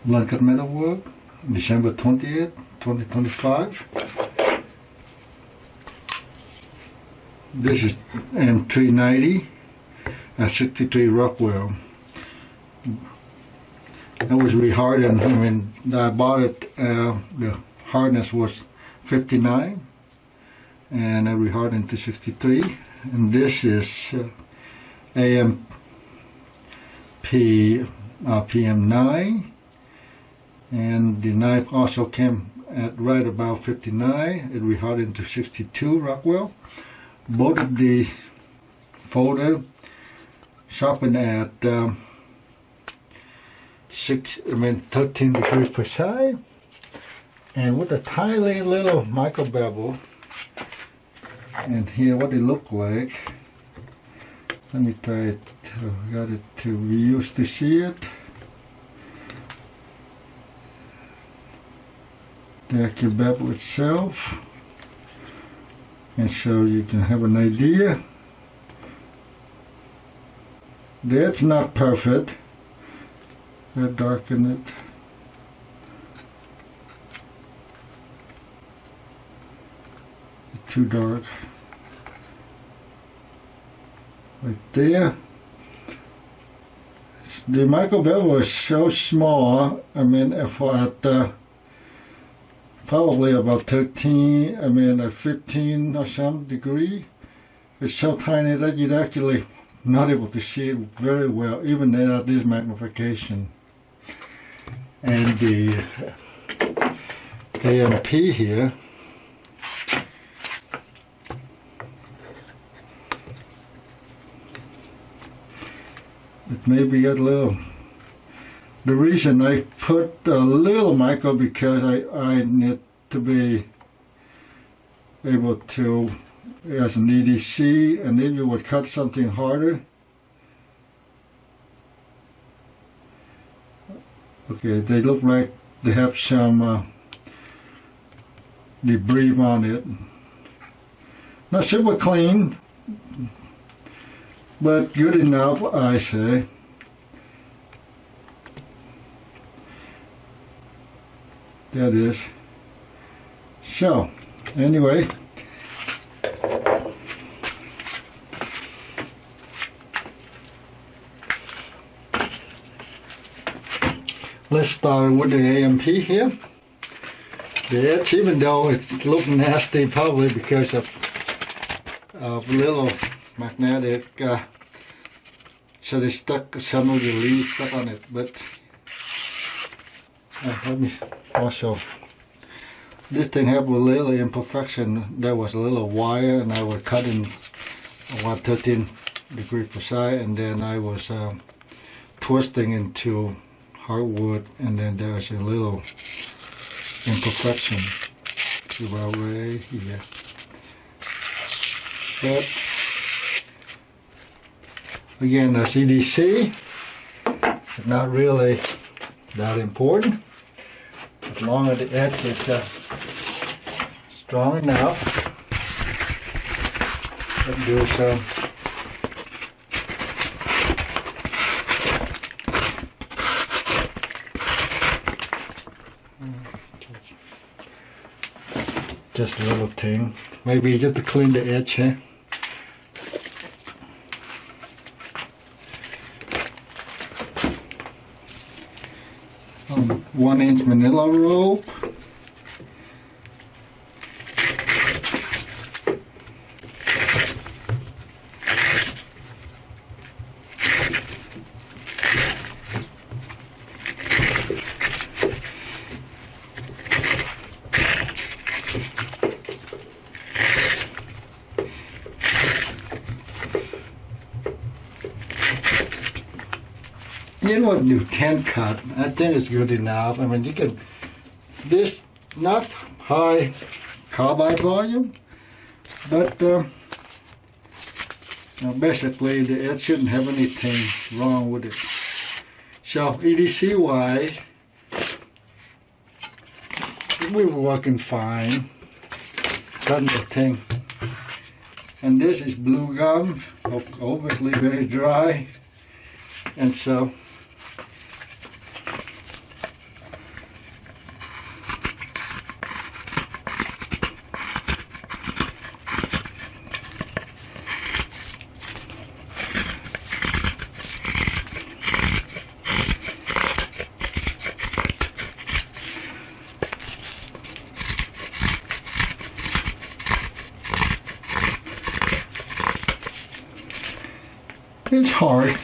BluntCut MetalWorks, December 20th, 2025. This is M390 at 63 Rockwell. That was rehardened. I mean, I bought it, the hardness was 59, and I rehardened to 63. And this is AR-RPM9, and the knife also came at right about 59. It rehardened to 62 Rockwell. Both of the folder sharpened at 13 degrees precise, and with a tiny little micro bevel. And here what it looked like. Let me try it. Got it to reuse to see it. The actual bevel itself, and so you can have an idea. That's not perfect. I darken it. It's too dark. Right there. The micro bevel is so small. I mean, if at probably about 15 or some degree, it's so tiny that you'd actually not able to see it very well, even at this magnification. And the AMP here, it maybe got a little. The reason I put a little micro because I need to be able to, as an EDC, and if you would cut something harder. Okay, they look like they have some debris on it. Not super clean, but good enough, I say. That is. So, anyway, let's start with the AMP here. The edge, even though it looks nasty, probably because of little magnetic, so they stuck some of the leaves stuck on it. But let me also. This thing had a little imperfection. There was a little wire, and I was cutting about 13 degrees precise, and then I was twisting into hardwood, and then there was a little imperfection about right here. But again, the EDC is not really that important, as long as the edge is strong enough. Let's do some just a little thing, maybe just to clean the edge here. — 1-inch manila rope. You know, do 10 cut. I think it's good enough. I mean, you can. This not high carbide volume, but basically the edge shouldn't have anything wrong with it. So EDC wise, we were working fine. Cutting the thing, and this is blue gum, obviously very dry, and so hard.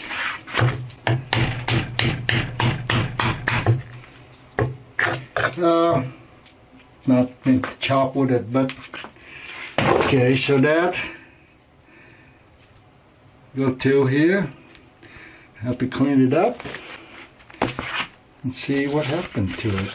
Not meant to chop with it, but okay, so that go to here. Have to clean it up and see what happened to it.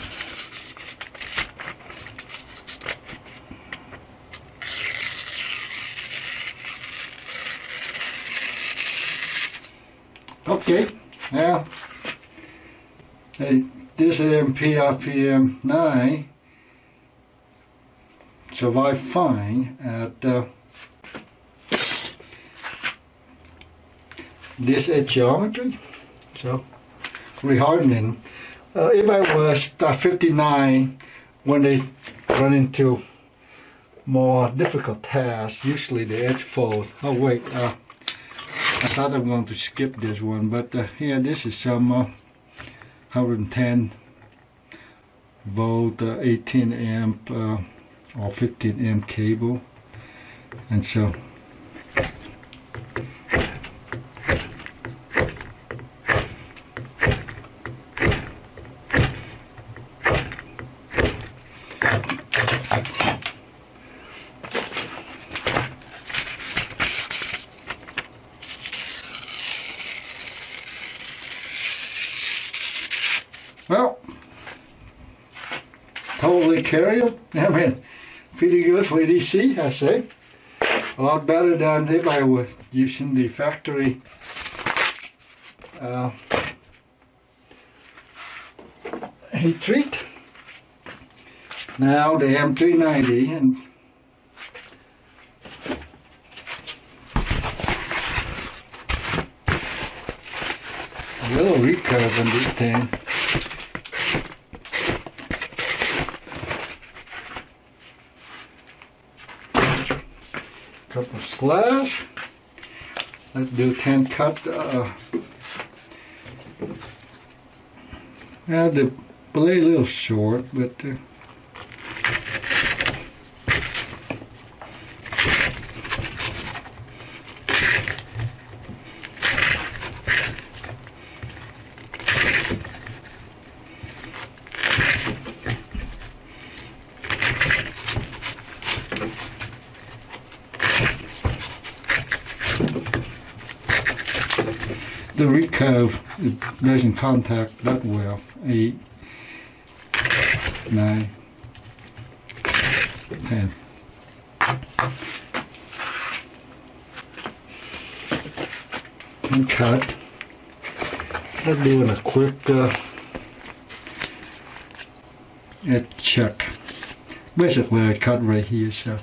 Okay, now this AR-RPM9 survived fine at this edge geometry, so rehardening. If I was at 59, when they run into more difficult tasks, usually the edge folds. Oh wait, I thought I'm going to skip this one, but here this is some 110 volt 18 amp or 15 amp cable, and so well, totally carryable. I mean, pretty good for EDC, I say. A lot better than if I was using the factory heat treat. Now the M390, and a little recurve on this thing. Couple slash. Let's do 10 cut. The blade a little short, but the recurve, it doesn't contact that well. 8, 9, 10. And cut. I'm doing a quick edge check. Basically I cut right here, so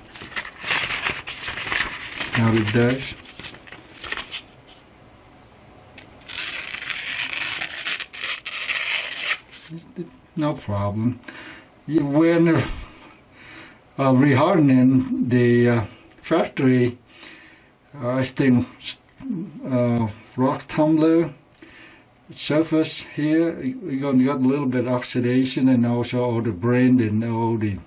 now it does. No problem. When rehardening the factory, I think rock tumbler surface here, we're going to get a little bit of oxidation, and also all the brain and all the,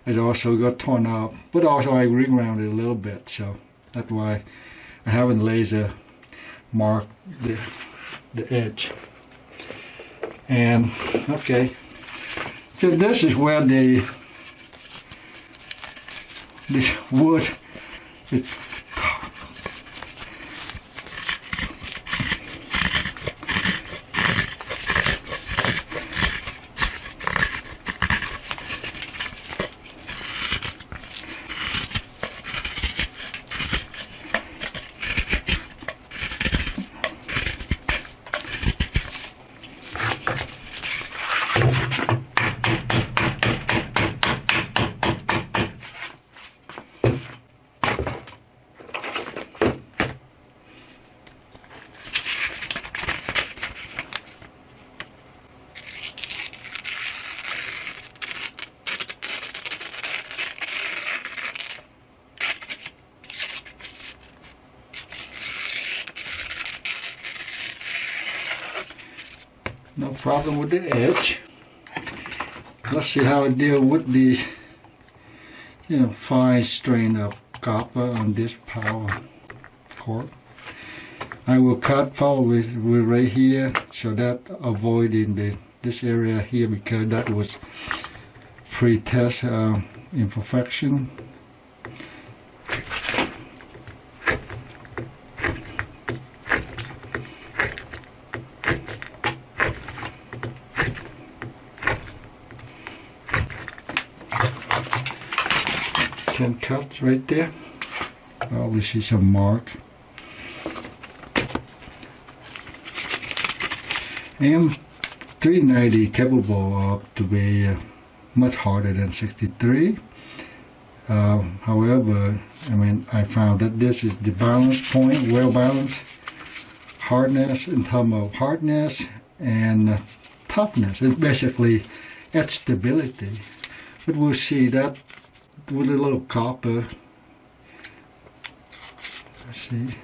it also got torn up. But also I reground it a little bit, so that's why I haven't laser marked the edge. And okay, so this is where the wood is. No problem with the edge. Let's see how I deal with the fine strain of copper on this power cord. I will cut probably right here, so that avoiding this area here, because that was pre-test imperfection. Can cut right there. Oh, we see some mark. M390 capable of to be much harder than 63. However, I mean, I found that this is the balance point, well balanced hardness in terms of hardness and toughness. It's basically edge stability. But we'll see that with a little copper. Let's see.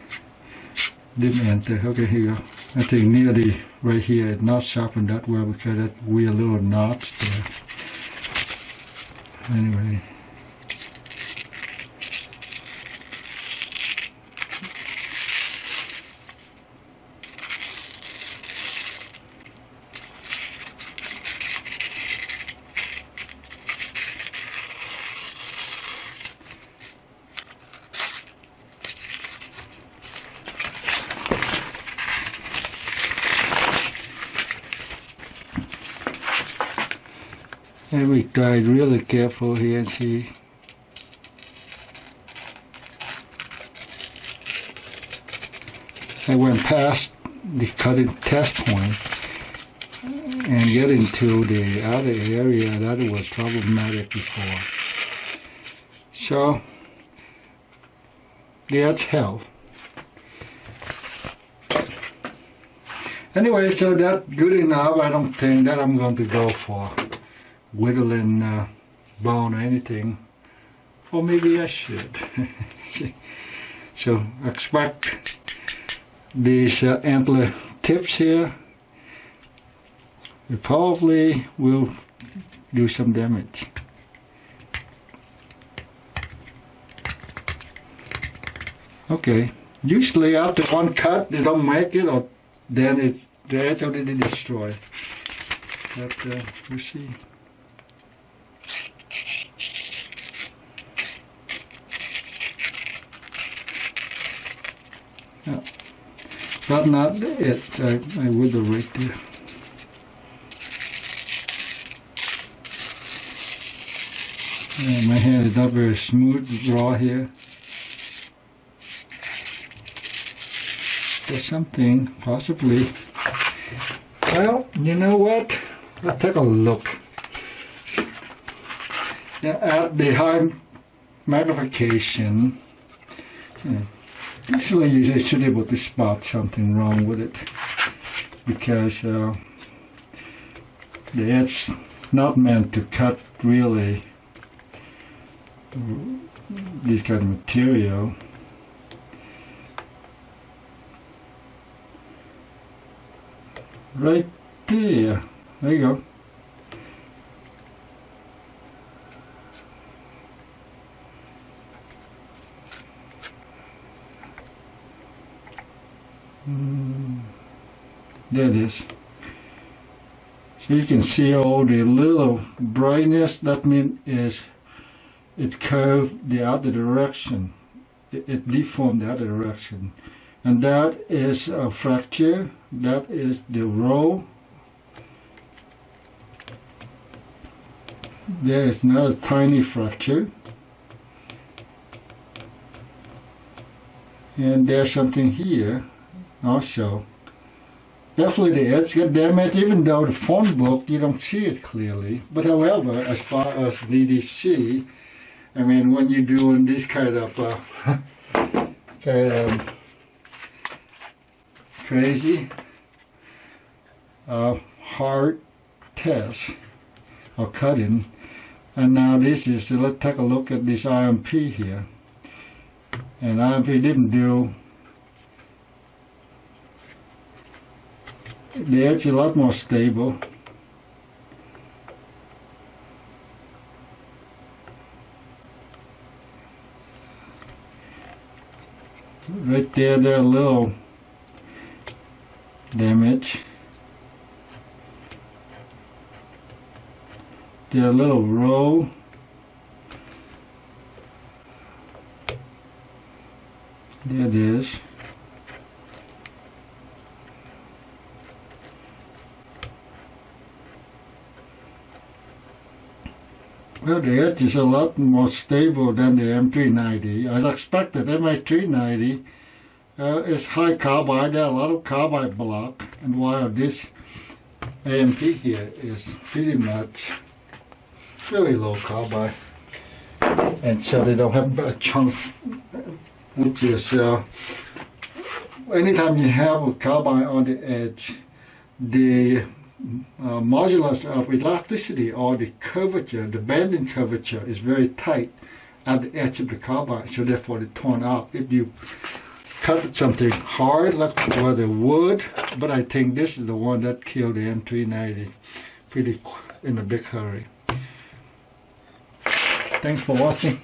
Didn't enter. Okay, here you go. I think near the right here, it's not sharpened that well because that weird little notch there. Anyway. And we tried really careful here and see. I went past the cutting test point and getting to the other area that was problematic before. So that's hell. Anyway, so that's good enough. I don't think that I'm going to go for whittling bone or anything, or maybe I should. So expect these antler tips here. It probably will do some damage. Okay, usually after one cut they don't make it, or then the edge already destroyed. But we'll see. No, that's not it. I would have right there. My hand is not very smooth, raw here. There's something, possibly. Well, you know what? Let's take a look. Yeah, at the high magnification, usually you should be able to spot something wrong with it, because the edge not meant to cut really this kind of material. Right there. There you go. There it is. So you can see all the little brightness. That means is it curved the other direction. It deformed the other direction. And that is a fracture. That is the row. There is another tiny fracture. And there's something here also. Definitely the edge got damaged, even though the phone book you don't see it clearly. But however, as far as EDC, I mean, when you're doing this kind of crazy hard test or cutting, and now this is, let's take a look at this IMP here. And IMP didn't do, the edge is a lot more stable. Right there, there are little damage. Did a little roll. There it is. Well, the edge is a lot more stable than the M390. As expected, M390 is high carbide. There are a lot of carbide block, and while this AMP here is pretty much very low carbide, and so they don't have a chunk, which is anytime you have a carbide on the edge, the modulus of elasticity or the curvature, the bending curvature is very tight at the edge of the carbide, so therefore it torn out. If you cut something hard like the wood, but I think this is the one that killed the M390 pretty in a big hurry. Thanks for watching.